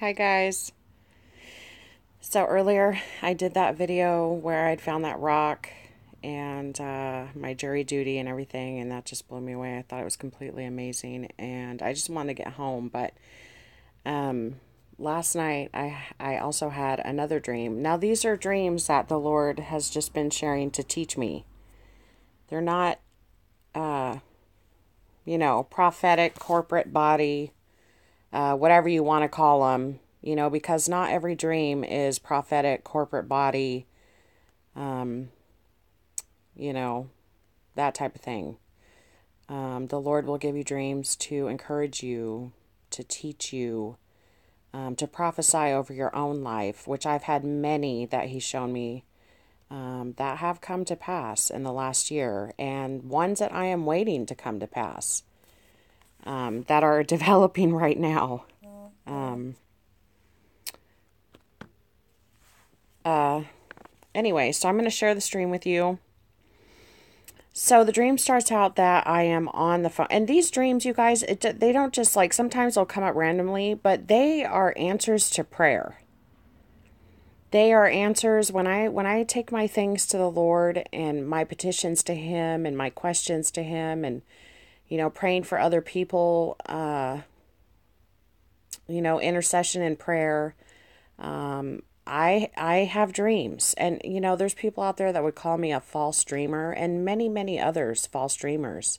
Hi guys. So earlier I did that video where I'd found that rock and my jury duty and everything, and that just blew me away. I thought it was completely amazing, and I just wanted to get home. But um, last night I also had another dream. Now these are dreams that the Lord has just been sharing to teach me. They're not, uh, prophetic, corporate body, whatever you want to call them, because not every dream is prophetic, corporate body, um, you know, that type of thing. The Lord will give you dreams to encourage you, to teach you, to prophesy over your own life, which I've had many that He's shown me that have come to pass in the last year, and ones that I am waiting to come to pass that are developing right now. Um, anyway, so I'm going to share the stream with you. So the dream starts out that I am on the phone. And these dreams, you guys, they don't just like, sometimes they'll come up randomly, but they are answers to prayer. They are answers when I take my things to the Lord and my petitions to Him and my questions to Him, and praying for other people, intercession and prayer. I have dreams, and there's people out there that would call me a false dreamer, and many others false dreamers.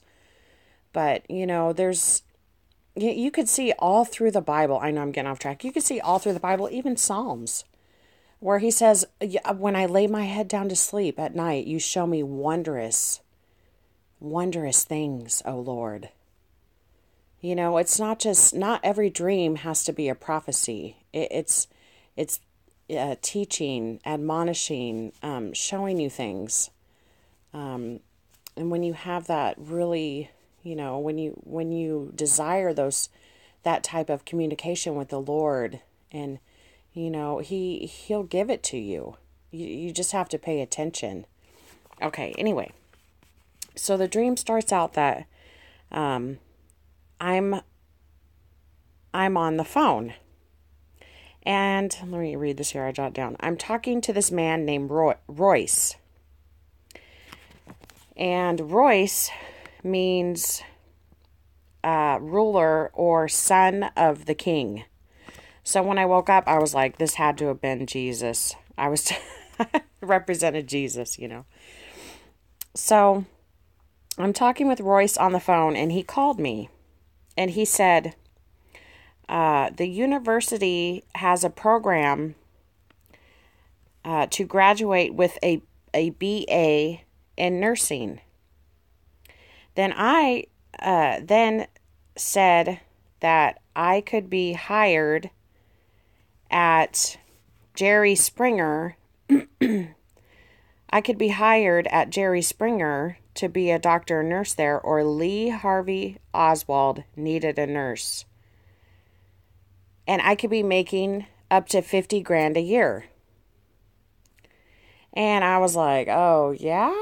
But there's you could see all through the Bible. I know I'm getting off track. You could see all through the Bible, even Psalms, where He says, "When I lay my head down to sleep at night, you show me wondrous things, O Lord." It's not every dream has to be a prophecy. It's teaching, admonishing, showing you things. And when you have that really, when you desire that type of communication with the Lord, and He'll give it to you. You just have to pay attention. Okay. Anyway, so the dream starts out that I'm on the phone. And let me read this here. I jot down. I'm talking to this man named Royce. And Royce means ruler or son of the king. So when I woke up, I was like, this had to have been Jesus. I was represented Jesus, So I'm talking with Royce on the phone, and he called me. And he said, the university has a program to graduate with a BA in nursing. Then I then said that I could be hired at Jerry Springer. I could be hired at Jerry Springer to be a doctor or nurse there, or Lee Harvey Oswald needed a nurse. And I could be making up to 50 grand a year. And I was like, oh, yeah?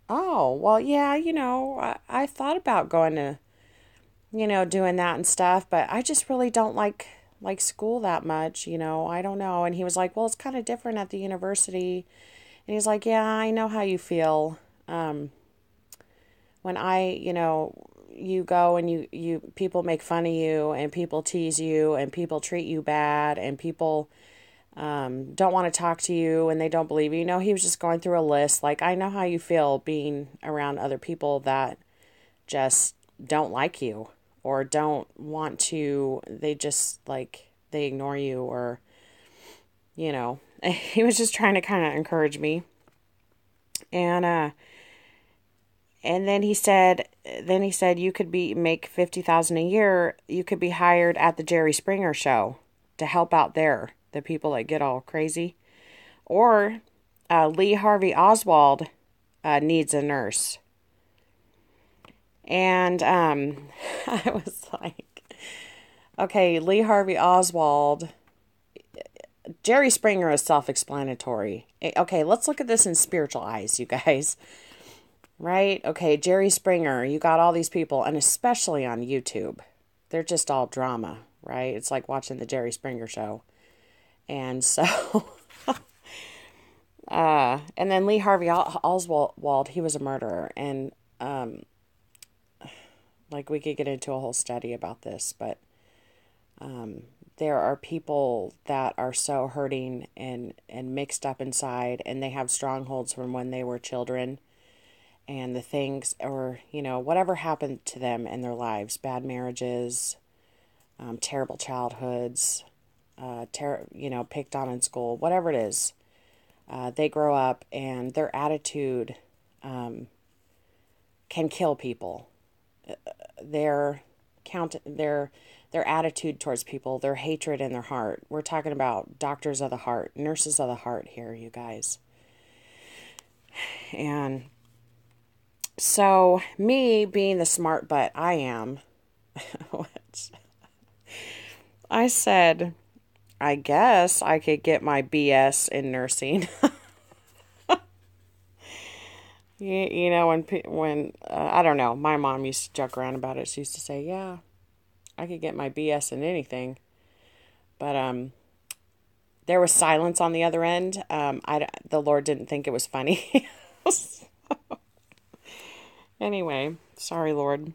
Oh, well, yeah, I thought about going to, doing that and stuff, but I just really don't like school that much, I don't know. And he was like, well, it's kind of different at the university. And he's like, yeah, I know how you feel. When you go and you people make fun of you, and people tease you, and people treat you bad, and people don't want to talk to you, and they don't believe you. He was just going through a list. Like, I know how you feel being around other people that just don't like you, or don't want to, they just they ignore you, or, he was just trying to kind of encourage me. And then he said, you could make 50,000 a year. You could be hired at the Jerry Springer show to help out there, the people that get all crazy. Or Lee Harvey Oswald needs a nurse. And I was like, okay, Lee Harvey Oswald, Jerry Springer is self-explanatory. Okay, let's look at this in spiritual eyes, you guys. Right? Okay, Jerry Springer, you got all these people, and especially on YouTube, they're just all drama, right? It's like watching the Jerry Springer show. And so, and then Lee Harvey Oswald, he was a murderer. And, like, we could get into a whole study about this, but there are people that are so hurting and mixed up inside, and they have strongholds from when they were children, and the things, or, whatever happened to them in their lives, bad marriages, terrible childhoods, picked on in school, whatever it is, they grow up and their attitude can kill people. Their their attitude towards people, their hatred in their heart. We're talking about doctors of the heart, nurses of the heart here, you guys. And so, me being the smart butt I am, I said, I guess I could get my BS in nursing. when I don't know, my mom used to joke around about it. She used to say, "Yeah, I could get my BS in anything," but there was silence on the other end. The Lord didn't think it was funny. Anyway, sorry, Lord.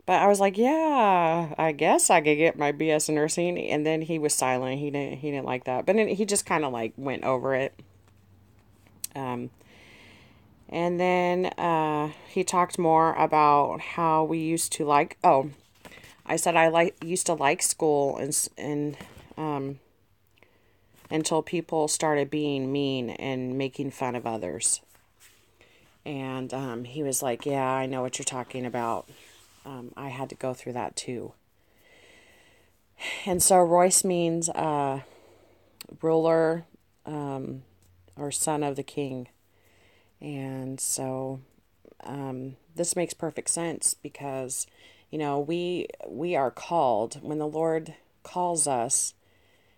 But I was like, "Yeah, I guess I could get my BS in nursing," and then he was silent. He didn't like that, but he just kind of like went over it. And then he talked more about how we used to like. Oh, I said I used to like school and until people started being mean and making fun of others. And he was like, "Yeah, I know what you're talking about. I had to go through that too." And so Royce means ruler or son of the king. And so this makes perfect sense because, we are called. When the Lord calls us,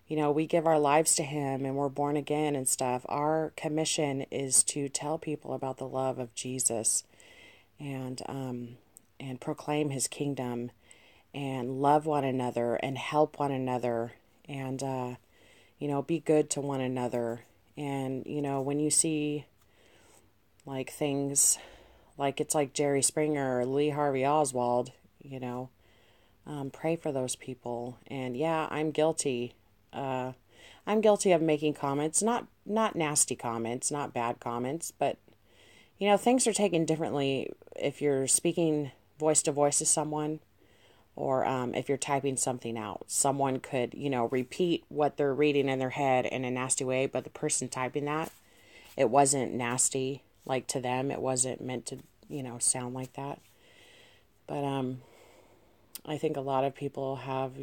we give our lives to Him and we're born again and stuff. Our commission is to tell people about the love of Jesus and proclaim His kingdom and love one another and help one another and, be good to one another. And, when you see like things like it's like Jerry Springer or Lee Harvey Oswald, pray for those people. And yeah, I'm guilty. I'm guilty of making comments, not nasty comments, not bad comments, but things are taken differently if you're speaking voice to voice to someone, or if you're typing something out. Someone could, repeat what they're reading in their head in a nasty way, but the person typing that, it wasn't nasty. Like to them, it wasn't meant to, sound like that. But I think a lot of people have,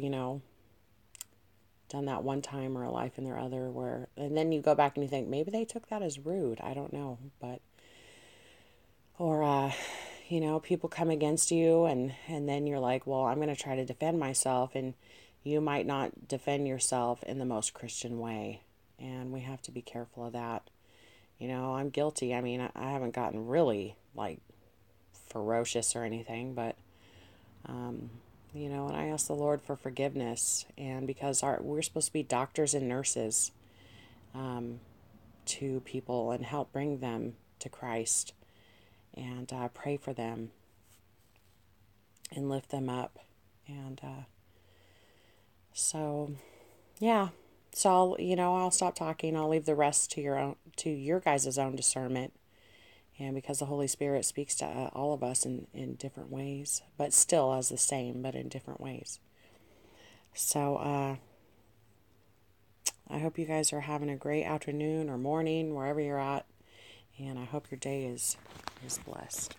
done that one time or a life in their other where, and then you go back and you think maybe they took that as rude. I don't know, but or people come against you and then you're like, well, I'm going to try to defend myself, and you might not defend yourself in the most Christian way, and we have to be careful of that. I'm guilty. I mean, I haven't gotten really like ferocious or anything, but and I ask the Lord for forgiveness, and because we're supposed to be doctors and nurses to people and help bring them to Christ, and pray for them and lift them up, and so yeah. So I'll stop talking. I'll leave the rest to your guys' own discernment. And because the Holy Spirit speaks to all of us in different ways, but still as the same, but in different ways. So I hope you guys are having a great afternoon or morning, wherever you're at. And I hope your day is blessed.